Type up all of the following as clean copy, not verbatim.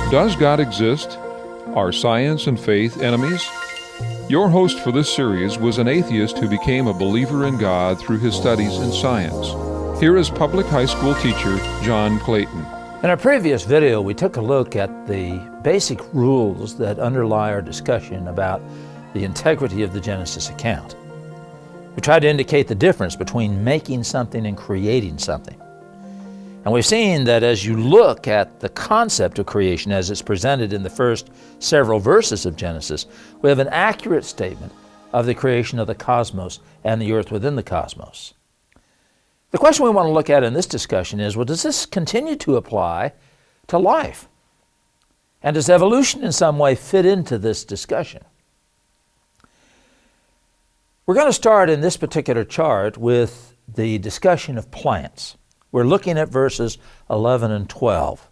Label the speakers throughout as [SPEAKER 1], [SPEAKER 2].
[SPEAKER 1] Does God exist? Are science and faith enemies? Your host for this series was an atheist who became a believer in God through his studies in science. Here is public high school teacher John Clayton.
[SPEAKER 2] In our previous video, we took a look at the basic rules that underlie our discussion about the integrity of the Genesis account. We tried to indicate the difference between making something and creating something. And we've seen that as you look at the concept of creation as it's presented in the first several verses of Genesis, we have an accurate statement of the creation of the cosmos and the earth within the cosmos. The question we want to look at in this discussion is, well, does this continue to apply to life? And does evolution in some way fit into this discussion? We're going to start in this particular chart with the discussion of plants. We're looking at verses 11 and 12.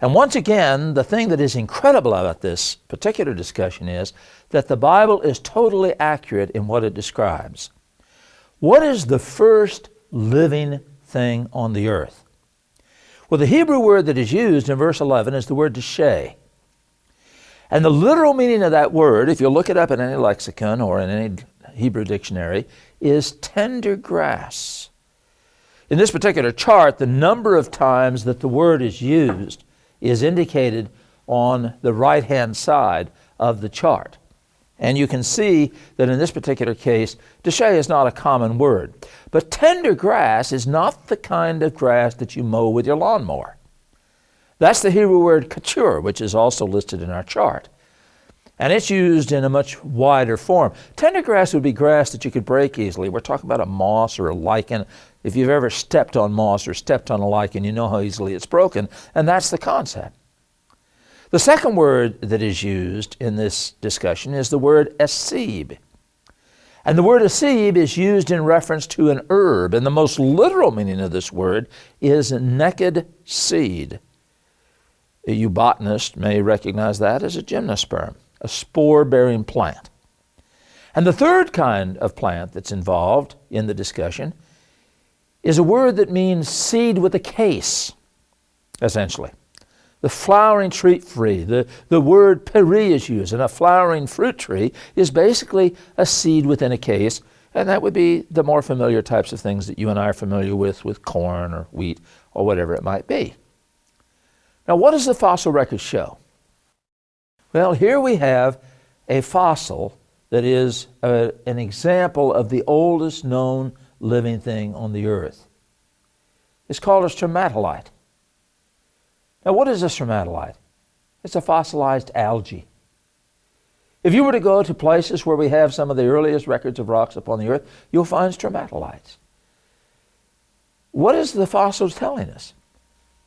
[SPEAKER 2] And once again, the thing that is incredible about this particular discussion is that the Bible is totally accurate in what it describes. What is the first living thing on the earth? Well, the Hebrew word that is used in verse 11 is the word deshay. And the literal meaning of that word, if you look it up in any lexicon or in any Hebrew dictionary, is tender grass. In this particular chart, the number of times that the word is used is indicated on the right-hand side of the chart. And you can see that in this particular case, deshay is not a common word. But tender grass is not the kind of grass that you mow with your lawnmower. That's the Hebrew word katur, which is also listed in our chart. And it's used in a much wider form. Tender grass would be grass that you could break easily. We're talking about a moss or a lichen. If you've ever stepped on moss or stepped on a lichen, you know how easily it's broken, and that's the concept. The second word that is used in this discussion is the word asib. And the word asib is used in reference to an herb, and the most literal meaning of this word is naked seed. You botanists may recognize that as a gymnosperm, a spore-bearing plant. And the third kind of plant that's involved in the discussion is a word that means seed with a case, essentially. The flowering tree tree, the word peri is used, and a flowering fruit tree is basically a seed within a case, and that would be the more familiar types of things that you and I are familiar with corn or wheat or whatever it might be. Now, what does the fossil record show? Well, here we have a fossil that is an example of the oldest known living thing on the earth. It's called a stromatolite. Now, what is a stromatolite? It's a fossilized algae. If you were to go to places where we have some of the earliest records of rocks upon the earth, you'll find stromatolites. What is the fossils telling us?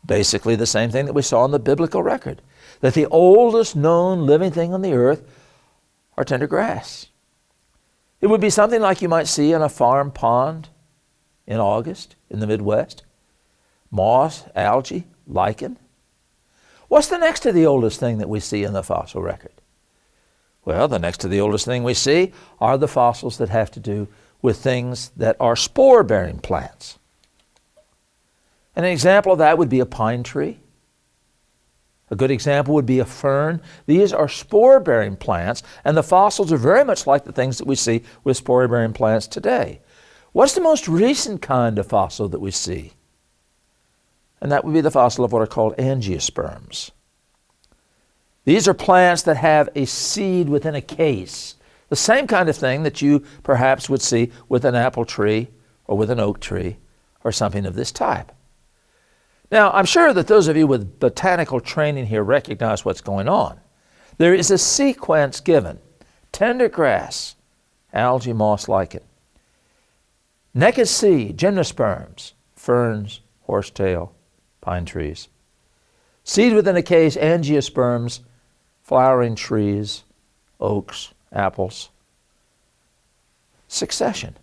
[SPEAKER 2] Basically the same thing that we saw in the biblical record, that the oldest known living thing on the earth are tender grass. It would be something like you might see in a farm pond in August in the Midwest. Moss, algae, lichen. What's the next to the oldest thing that we see in the fossil record? Well, the next to the oldest thing we see are the fossils that have to do with things that are spore-bearing plants. And an example of that would be a pine tree. A good example would be a fern. These are spore-bearing plants, and the fossils are very much like the things that we see with spore-bearing plants today. What's the most recent kind of fossil that we see? And that would be the fossil of what are called angiosperms. These are plants that have a seed within a case, the same kind of thing that you perhaps would see with an apple tree or with an oak tree or something of this type. Now, I'm sure that those of you with botanical training here recognize what's going on. There is a sequence given: tender grass, algae, moss, lichen; naked seed, gymnosperms, ferns, horsetail, pine trees; seed within a case, angiosperms, flowering trees, oaks, apples; succession.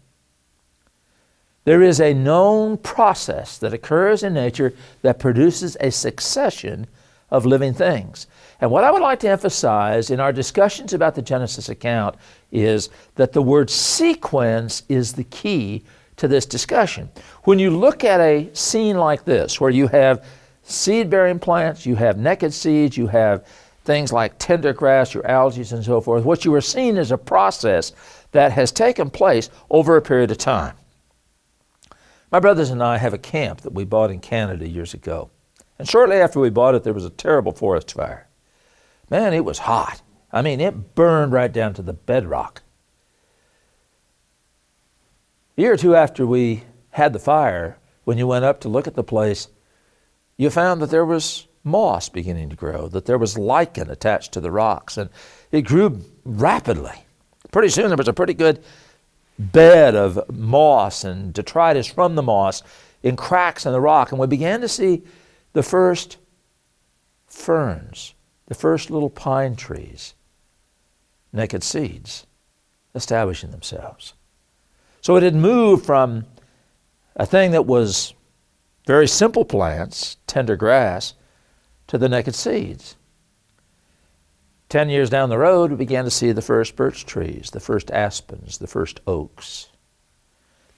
[SPEAKER 2] There is a known process that occurs in nature that produces a succession of living things. And what I would like to emphasize in our discussions about the Genesis account is that the word sequence is the key to this discussion. When you look at a scene like this, where you have seed-bearing plants, you have naked seeds, you have things like tender grass, your algae, and so forth. What you are seeing is a process that has taken place over a period of time. My brothers and I have a camp that we bought in Canada years ago. And shortly after we bought it, there was a terrible forest fire. Man, it was hot. I mean, it burned right down to the bedrock. A year or two after we had the fire, when you went up to look at the place, you found that there was moss beginning to grow, that there was lichen attached to the rocks, and it grew rapidly. Pretty soon there was a pretty good bed of moss and detritus from the moss in cracks in the rock, and we began to see the first ferns, the first little pine trees, naked seeds, establishing themselves. So it had moved from a thing that was very simple plants, tender grass, to the naked seeds. 10 years down the road, we began to see the first birch trees, the first aspens, the first oaks.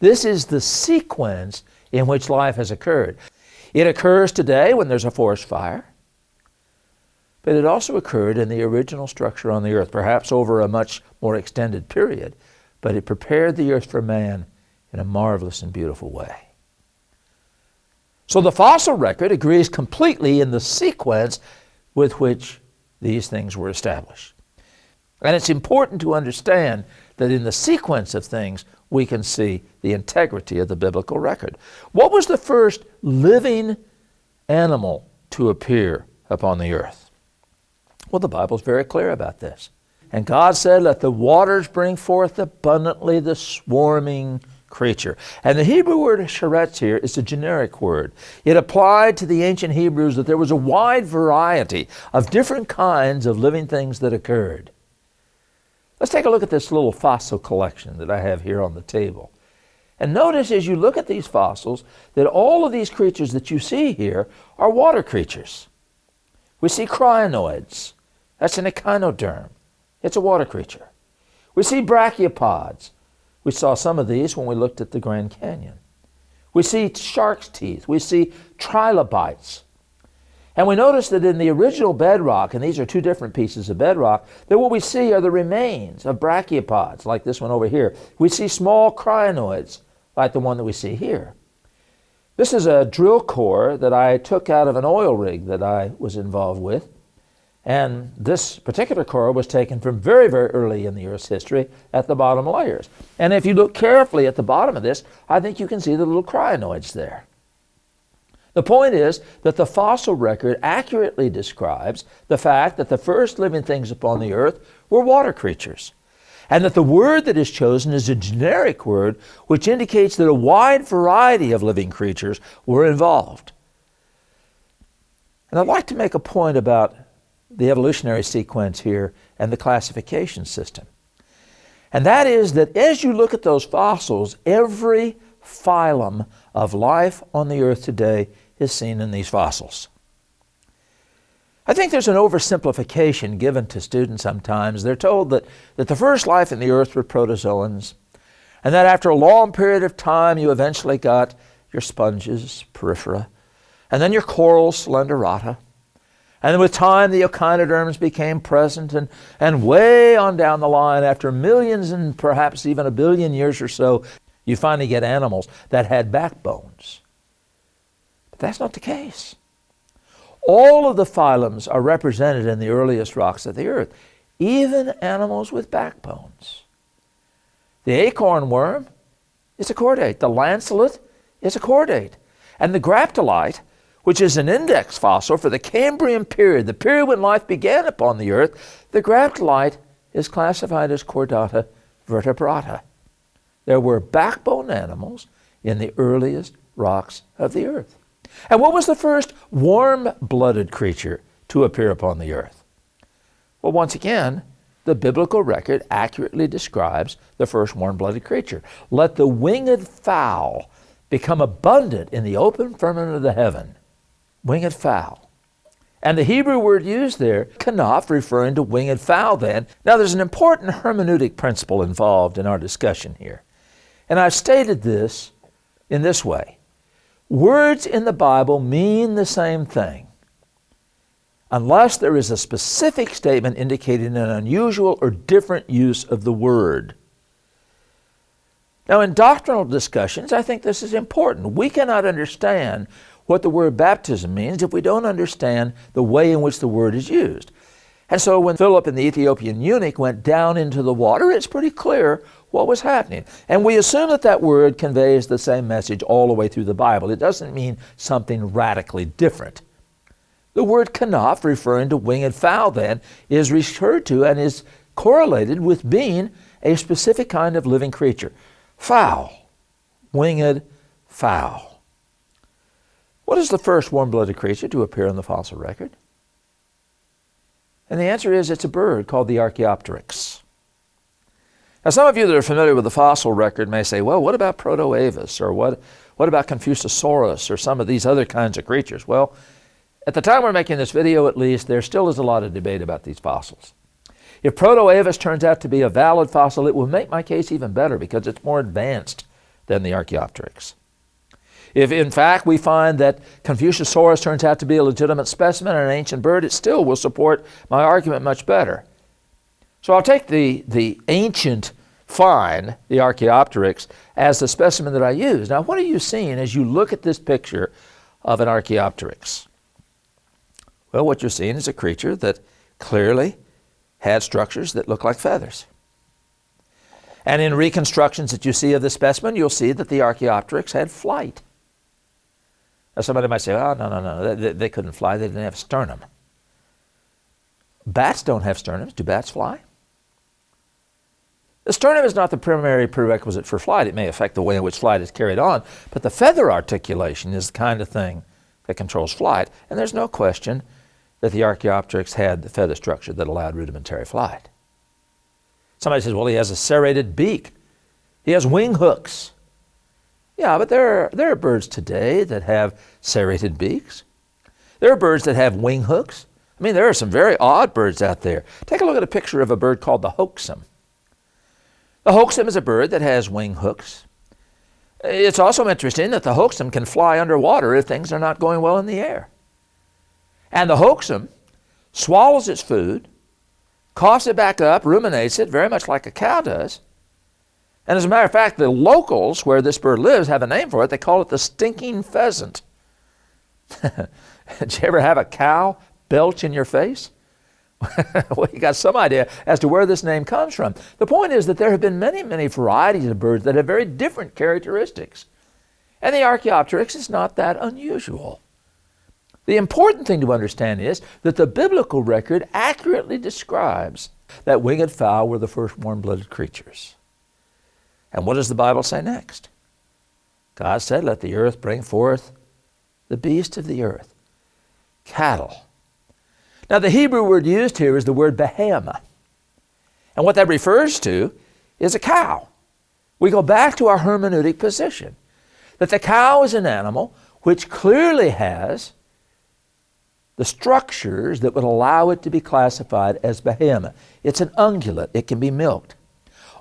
[SPEAKER 2] This is the sequence in which life has occurred. It occurs today when there's a forest fire, but it also occurred in the original structure on the earth, perhaps over a much more extended period, but it prepared the earth for man in a marvelous and beautiful way. So the fossil record agrees completely in the sequence with which these things were established. And it's important to understand that in the sequence of things, we can see the integrity of the biblical record. What was the first living animal to appear upon the earth? Well, the Bible's very clear about this. And God said, "Let the waters bring forth abundantly the swarming creature." And the Hebrew word sheretz here is a generic word. It applied to the ancient Hebrews that there was a wide variety of different kinds of living things that occurred. Let's take a look at this little fossil collection that I have here on the table. And notice as you look at these fossils that all of these creatures that you see here are water creatures. We see crinoids. That's an echinoderm. It's a water creature. We see brachiopods. We saw some of these when we looked at the Grand Canyon. We see shark's teeth. We see trilobites. And we notice that in the original bedrock, and these are two different pieces of bedrock, that what we see are the remains of brachiopods, like this one over here. We see small crinoids, like the one that we see here. This is a drill core that I took out of an oil rig that I was involved with. And this particular core was taken from very, very early in the Earth's history at the bottom layers. And if you look carefully at the bottom of this, I think you can see the little crinoids there. The point is that the fossil record accurately describes the fact that the first living things upon the earth were water creatures, and that the word that is chosen is a generic word which indicates that a wide variety of living creatures were involved. And I'd like to make a point about the evolutionary sequence here and the classification system. And that is that as you look at those fossils, every phylum of life on the earth today is seen in these fossils. I think there's an oversimplification given to students sometimes. They're told that the first life in the earth were protozoans, and that after a long period of time you eventually got your sponges, porifera, and then your corals, Slenderata. And then with time, the echinoderms became present, and way on down the line, after millions and perhaps even a billion years or so, you finally get animals that had backbones. But that's not the case. All of the phylums are represented in the earliest rocks of the earth, even animals with backbones. The acorn worm is a chordate. The lancelet is a chordate. And the graptolite, which is an index fossil for the Cambrian period, the period when life began upon the earth, the graptolite is classified as Chordata vertebrata. There were backbone animals in the earliest rocks of the earth. And what was the first warm-blooded creature to appear upon the earth? Well, once again, the biblical record accurately describes the first warm-blooded creature. Let the winged fowl become abundant in the open firmament of the heaven. Winged fowl. And the Hebrew word used there, kanaf, referring to winged fowl then. Now there's an important hermeneutic principle involved in our discussion here. And I've stated this in this way. Words in the Bible mean the same thing, unless there is a specific statement indicating an unusual or different use of the word. Now, in doctrinal discussions, I think this is important. We cannot understand what the word baptism means if we don't understand the way in which the word is used. And so when Philip and the Ethiopian eunuch went down into the water, it's pretty clear what was happening. And we assume that that word conveys the same message all the way through the Bible. It doesn't mean something radically different. The word kanaf, referring to winged fowl then, is referred to and is correlated with being a specific kind of living creature. Fowl, winged fowl. What is the first warm-blooded creature to appear in the fossil record? And the answer is it's a bird called the Archaeopteryx. Now, some of you that are familiar with the fossil record may say, well, what about Proto-Avis, or what about Confuciusaurus, or some of these other kinds of creatures? Well, at the time we're making this video, at least, there still is a lot of debate about these fossils. If Proto-Avis turns out to be a valid fossil, it will make my case even better because it's more advanced than the Archaeopteryx. If, in fact, we find that Confuciusaurus turns out to be a legitimate specimen and an ancient bird, it still will support my argument much better. So I'll take the ancient find, the Archaeopteryx, as the specimen that I use. Now, what are you seeing as you look at this picture of an Archaeopteryx? Well, what you're seeing is a creature that clearly had structures that look like feathers. And in reconstructions that you see of the specimen, you'll see that the Archaeopteryx had flight. Now, somebody might say, oh, no, they couldn't fly, they didn't have sternum. Bats don't have sternums. Do bats fly? The sternum is not the primary prerequisite for flight. It may affect the way in which flight is carried on, but the feather articulation is the kind of thing that controls flight, and there's no question that the Archaeopteryx had the feather structure that allowed rudimentary flight. Somebody says, well, he has a serrated beak. He has wing hooks. Yeah, but there are birds today that have serrated beaks. There are birds that have wing hooks. I mean, there are some very odd birds out there. Take a look at a picture of a bird called the hoaxum. The hoaxum is a bird that has wing hooks. It's also interesting that the hoaxum can fly underwater if things are not going well in the air. And the hoaxum swallows its food, coughs it back up, ruminates it, very much like a cow does. And as a matter of fact, the locals where this bird lives have a name for it. They call it the stinking pheasant. Did you ever have a cow belch in your face? Well, you got some idea as to where this name comes from. The point is that there have been many, many varieties of birds that have very different characteristics. And the Archaeopteryx is not that unusual. The important thing to understand is that the biblical record accurately describes that winged fowl were the first warm-blooded creatures. And what does the Bible say next? God said, let the earth bring forth the beasts of the earth, cattle. Now, the Hebrew word used here is the word behemah. And what that refers to is a cow. We go back to our hermeneutic position, that the cow is an animal which clearly has the structures that would allow it to be classified as behemah. It's an ungulate. It can be milked.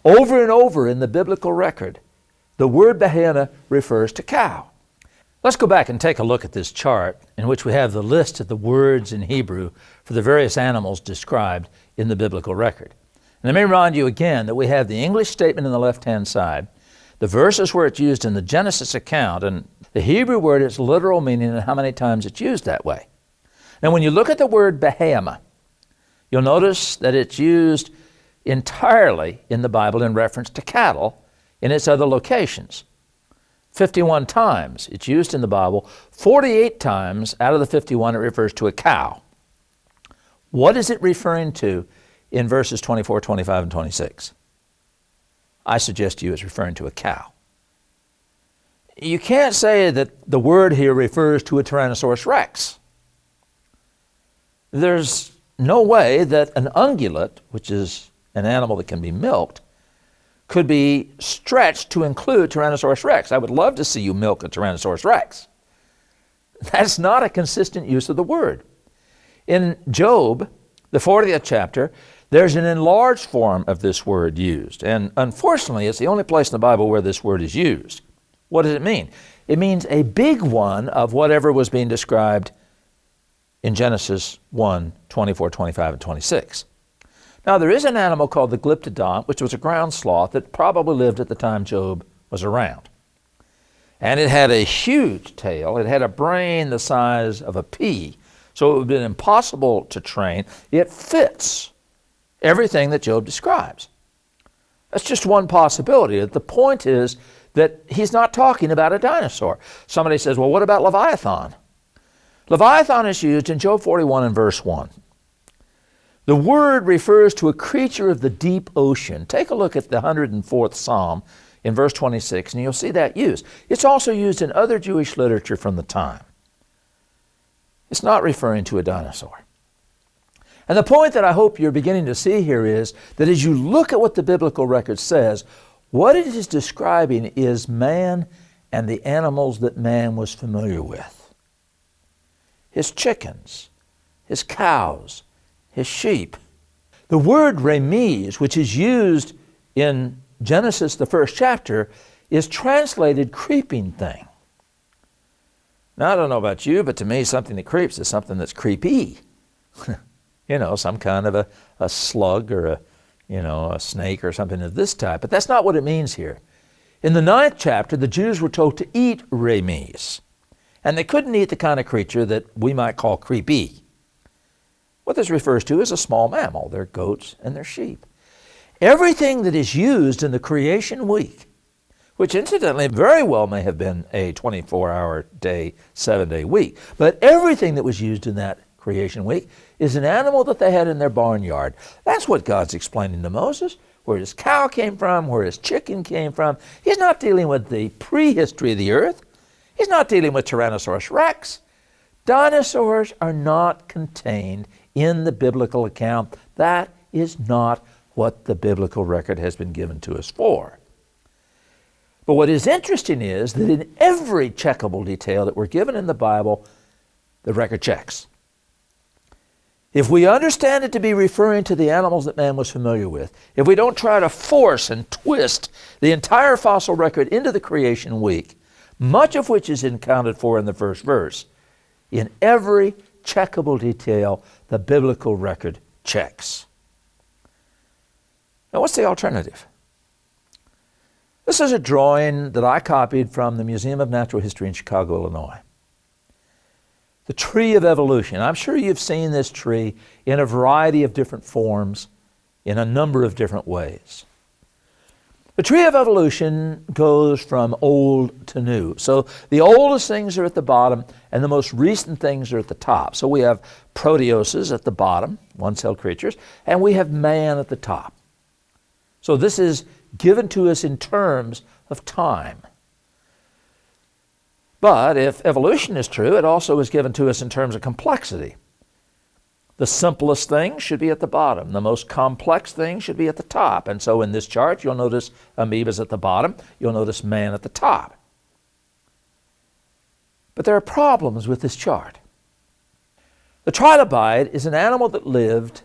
[SPEAKER 2] Over and over in the biblical record, the word behemah refers to cow. Let's go back and take a look at this chart in which we have the list of the words in Hebrew for the various animals described in the biblical record. And let me remind you again that we have the English statement on the left-hand side, the verses where it's used in the Genesis account, and the Hebrew word, its literal meaning and how many times it's used that way. Now, when you look at the word behemah, you'll notice that it's used entirely in the Bible in reference to cattle in its other locations. 51 times it's used in the Bible. 48 times out of the 51 it refers to a cow. What is it referring to in verses 24, 25, and 26? I suggest to you it's referring to a cow. You can't say that the word here refers to a Tyrannosaurus rex. There's no way that an ungulate, which is an animal that can be milked, could be stretched to include Tyrannosaurus rex. I would love to see you milk a Tyrannosaurus rex. That's not a consistent use of the word. In Job, the 40th chapter, there's an enlarged form of this word used. And unfortunately, it's the only place in the Bible where this word is used. What does it mean? It means a big one of whatever was being described in Genesis 1, 24, 25, and 26. Now, there is an animal called the Glyptodon, which was a ground sloth that probably lived at the time Job was around. And it had a huge tail. It had a brain the size of a pea, so it would have been impossible to train. It fits everything that Job describes. That's just one possibility. The point is that he's not talking about a dinosaur. Somebody says, well, what about Leviathan? Leviathan is used in Job 41 and verse 1. The word refers to a creature of the deep ocean. Take a look at the 104th Psalm in verse 26, and you'll see that used. It's also used in other Jewish literature from the time. It's not referring to a dinosaur. And the point that I hope you're beginning to see here is that as you look at what the biblical record says, what it is describing is man and the animals that man was familiar with. His chickens, his cows, his sheep. The word remes, which is used in Genesis, the first chapter, is translated creeping thing. Now, I don't know about you, but to me, something that creeps is something that's creepy. You know, some kind of a slug or a snake or something of this type. But that's not what it means here. In the 9th chapter, the Jews were told to eat remes. And they couldn't eat the kind of creature that we might call creepy. What this refers to is a small mammal. They're goats and they're sheep. Everything that is used in the creation week, which incidentally very well may have been a 24-hour day, 7-day week, but everything that was used in that creation week is an animal that they had in their barnyard. That's what God's explaining to Moses, where his cow came from, where his chicken came from. He's not dealing with the prehistory of the earth. He's not dealing with Tyrannosaurus rex. Dinosaurs are not contained in the biblical account. That is not what the biblical record has been given to us for. But what is interesting is that in every checkable detail that we're given in the Bible, the record checks. If we understand it to be referring to the animals that man was familiar with, if we don't try to force and twist the entire fossil record into the creation week, much of which is accounted for in the first verse, in every checkable detail, the biblical record checks. Now, what's the alternative? This is a drawing that I copied from the Museum of Natural History in Chicago, Illinois. The tree of evolution. I'm sure you've seen this tree in a variety of different forms, in a number of different ways. The tree of evolution goes from old to new. So the oldest things are at the bottom and the most recent things are at the top. So we have proteoses at the bottom, one-celled creatures, and we have man at the top. So this is given to us in terms of time. But if evolution is true, it also is given to us in terms of complexity. The simplest thing should be at the bottom. The most complex thing should be at the top. And so in this chart, you'll notice amoebas at the bottom. You'll notice man at the top. But there are problems with this chart. The trilobite is an animal that lived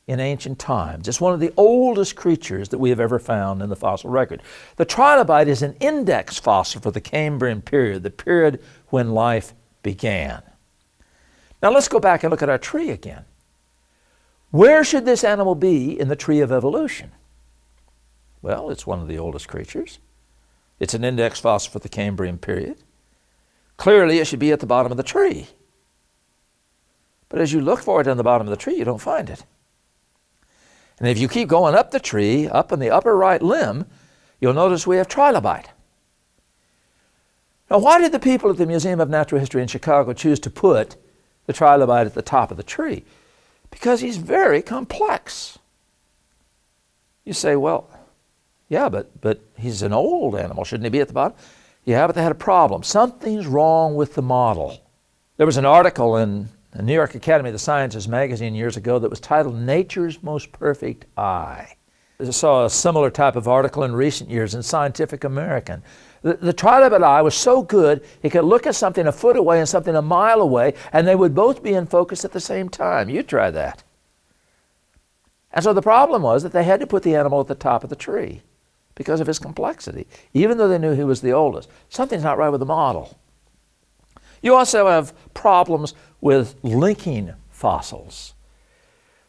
[SPEAKER 2] in ancient times. It's one of the oldest creatures that we have ever found in the fossil record. The trilobite is an index fossil for the Cambrian period, the period when life began. Now let's go back and look at our tree again. Where should this animal be in the tree of evolution? Well, it's one of the oldest creatures. It's an index fossil for the Cambrian period. Clearly, it should be at the bottom of the tree. But as you look for it on the bottom of the tree, you don't find it. And if you keep going up the tree, up in the upper right limb, you'll notice we have trilobite. Now, why did the people at the Museum of Natural History in Chicago choose to put the trilobite at the top of the tree? Because he's very complex. You say, well, yeah, but he's an old animal. Shouldn't he be at the bottom? Yeah, but they had a problem. Something's wrong with the model. There was an article in the New York Academy of the Sciences magazine years ago that was titled Nature's Most Perfect Eye. I saw a similar type of article in recent years in Scientific American. The trilobite eye was so good, it could look at something a foot away and something a mile away, and they would both be in focus at the same time. You try that. And so the problem was that they had to put the animal at the top of the tree because of his complexity, even though they knew he was the oldest. Something's not right with the model. You also have problems with linking fossils.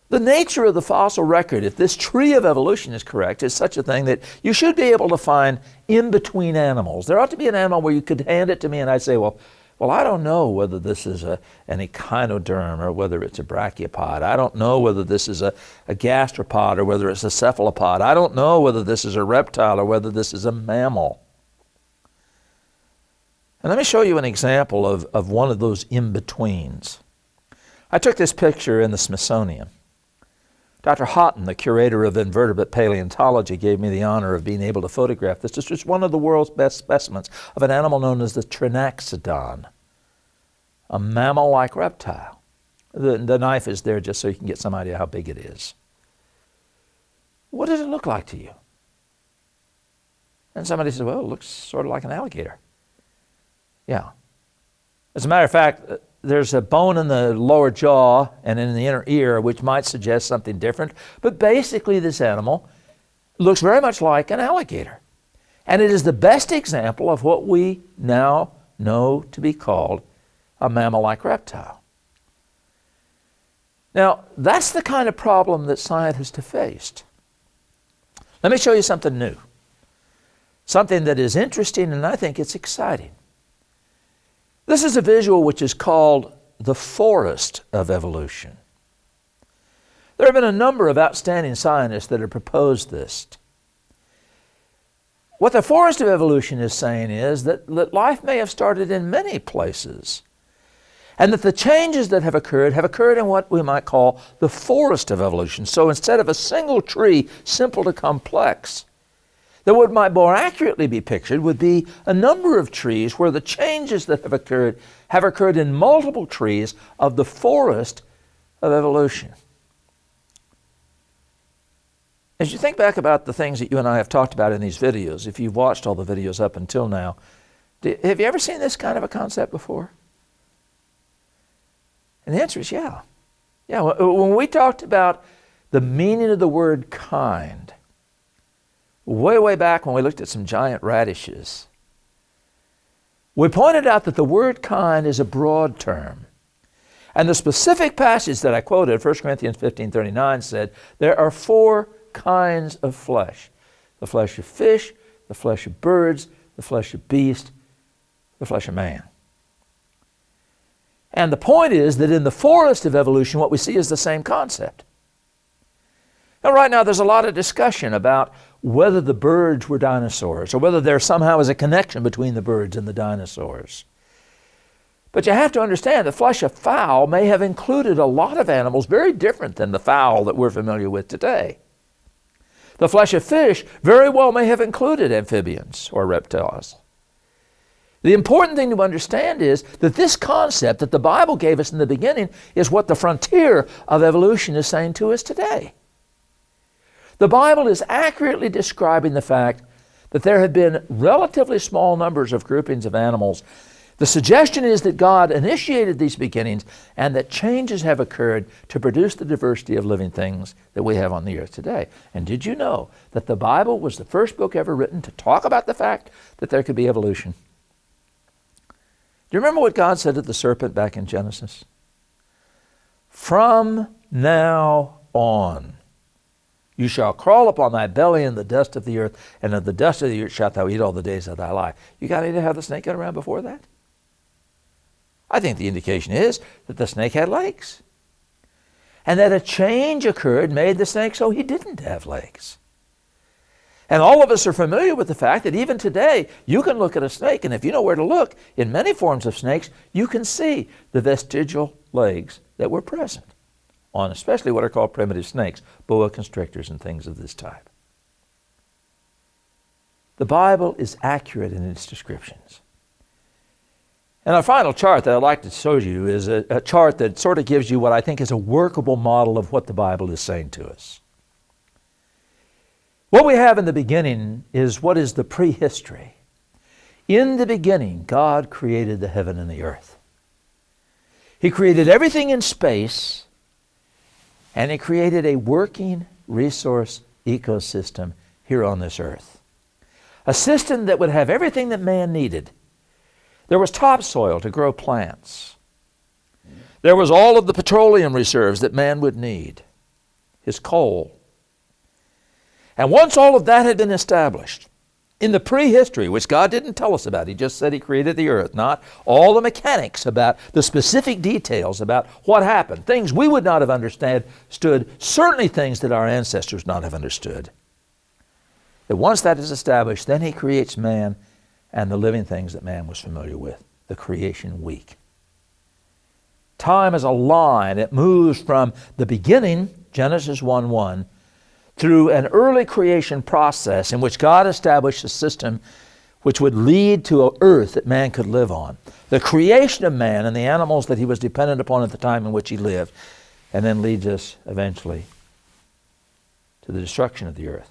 [SPEAKER 2] The nature of the fossil record, if this tree of evolution is correct, is such a thing that you should be able to find in-between animals. There ought to be an animal where you could hand it to me and I'd say, well, I don't know whether this is an echinoderm or whether it's a brachiopod. I don't know whether this is a gastropod or whether it's a cephalopod. I don't know whether this is a reptile or whether this is a mammal. And let me show you an example of one of those in-betweens. I took this picture in the Smithsonian. Dr. Houghton, the curator of invertebrate paleontology, gave me the honor of being able to photograph this. This is one of the world's best specimens of an animal known as the Trinaxodon, a mammal-like reptile. The knife is there just so you can get some idea how big it is. What does it look like to you? And somebody said, well, it looks sort of like an alligator. Yeah. As a matter of fact, there's a bone in the lower jaw and in the inner ear which might suggest something different, but basically this animal looks very much like an alligator. And it is the best example of what we now know to be called a mammal-like reptile. Now, that's the kind of problem that scientists have faced. Let me show you something new, something that is interesting, and I think it's exciting. This is a visual which is called the forest of evolution. There have been a number of outstanding scientists that have proposed this. What the forest of evolution is saying is that life may have started in many places, and that the changes that have occurred in what we might call the forest of evolution. So instead of a single tree, simple to complex, that what might more accurately be pictured would be a number of trees where the changes that have occurred in multiple trees of the forest of evolution. As you think back about the things that you and I have talked about in these videos, if you've watched all the videos up until now, have you ever seen this kind of a concept before? And the answer is yeah. Yeah, when we talked about the meaning of the word kind, way back when we looked at some giant radishes, we pointed out that the word kind is a broad term. And the specific passage that I quoted, 1 Corinthians 15:39, said, there are 4 kinds of flesh. The flesh of fish, the flesh of birds, the flesh of beast, the flesh of man. And the point is that in the forest of evolution, what we see is the same concept. Now, right now, there's a lot of discussion about whether the birds were dinosaurs or whether there somehow is a connection between the birds and the dinosaurs. But you have to understand the flesh of fowl may have included a lot of animals very different than the fowl that we're familiar with today. The flesh of fish very well may have included amphibians or reptiles. The important thing to understand is that this concept that the Bible gave us in the beginning is what the frontier of evolution is saying to us today. The Bible is accurately describing the fact that there have been relatively small numbers of groupings of animals. The suggestion is that God initiated these beginnings and that changes have occurred to produce the diversity of living things that we have on the earth today. And did you know that the Bible was the first book ever written to talk about the fact that there could be evolution? Do you remember what God said to the serpent back in Genesis? From now on, you shall crawl upon thy belly in the dust of the earth, and of the dust of the earth shalt thou eat all the days of thy life. You got any idea how the snake got around before that? I think the indication is that the snake had legs, and that a change occurred, made the snake so he didn't have legs. And all of us are familiar with the fact that even today, you can look at a snake, and if you know where to look, in many forms of snakes, you can see the vestigial legs that were present on especially what are called primitive snakes, boa constrictors and things of this type. The Bible is accurate in its descriptions. And our final chart that I'd like to show you is a chart that sort of gives you what I think is a workable model of what the Bible is saying to us. What we have in the beginning is what is the prehistory. In the beginning, God created the heaven and the earth. He created everything in space, and He created a working resource ecosystem here on this earth. a system that would have everything that man needed. There was topsoil to grow plants. There was all of the petroleum reserves that man would need, his coal. And once all of that had been established, in the prehistory, which God didn't tell us about, He just said He created the earth, not all the mechanics about the specific details about what happened, things we would not have understood, certainly things that our ancestors not have understood. That once that is established, then He creates man and the living things that man was familiar with, the creation week. Time is a line. It moves from the beginning, Genesis 1:1, through an early creation process in which God established a system which would lead to an earth that man could live on. The creation of man and the animals that he was dependent upon at the time in which he lived, and then leads us eventually to the destruction of the earth,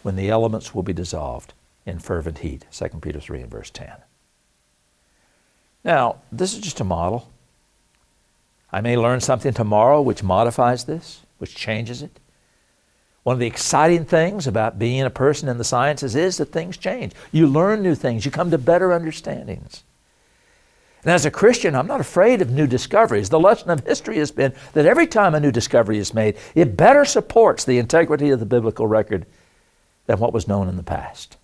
[SPEAKER 2] when the elements will be dissolved in fervent heat, 2 Peter 3 and verse 10. Now, this is just a model. I may learn something tomorrow which modifies this, which changes it. One of the exciting things about being a person in the sciences is that things change. You learn new things. You come to better understandings. And as a Christian, I'm not afraid of new discoveries. The lesson of history has been that every time a new discovery is made, it better supports the integrity of the biblical record than what was known in the past.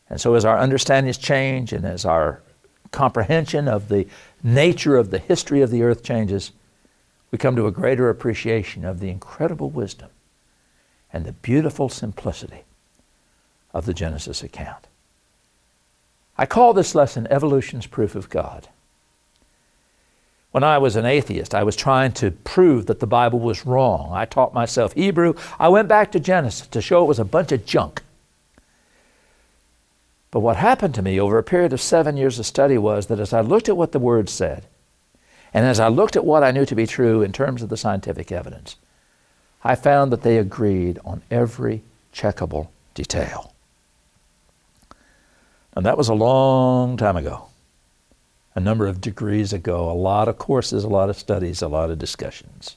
[SPEAKER 2] And so as our understandings change and as our comprehension of the nature of the history of the earth changes, we come to a greater appreciation of the incredible wisdom and the beautiful simplicity of the Genesis account. I call this lesson Evolution's Proof of God. When I was an atheist, I was trying to prove that the Bible was wrong. I taught myself Hebrew. I went back to Genesis to show it was a bunch of junk. But what happened to me over a period of 7 years of study was that as I looked at what the Word said, and as I looked at what I knew to be true in terms of the scientific evidence, I found that they agreed on every checkable detail. And that was a long time ago, a number of degrees ago, a lot of courses, a lot of studies, a lot of discussions.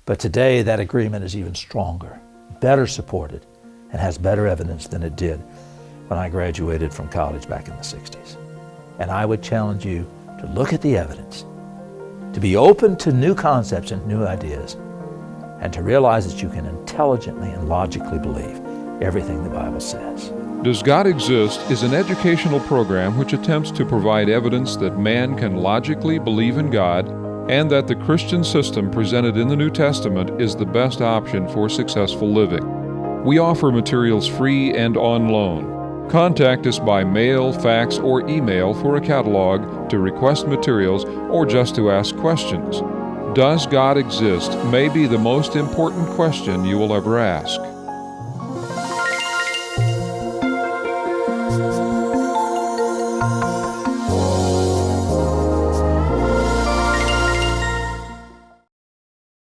[SPEAKER 2] But today that agreement is even stronger, better supported, and has better evidence than it did when I graduated from college back in the 60s. And I would challenge you to look at the evidence, to be open to new concepts and new ideas, and to realize that you can intelligently and logically believe everything the Bible says.
[SPEAKER 1] Does God Exist is an educational program which attempts to provide evidence that man can logically believe in God and that the Christian system presented in the New Testament is the best option for successful living. We offer materials free and on loan. Contact us by mail, fax, or email for a catalog, to request materials, or just to ask questions. Does God exist may be the most important question you will ever ask.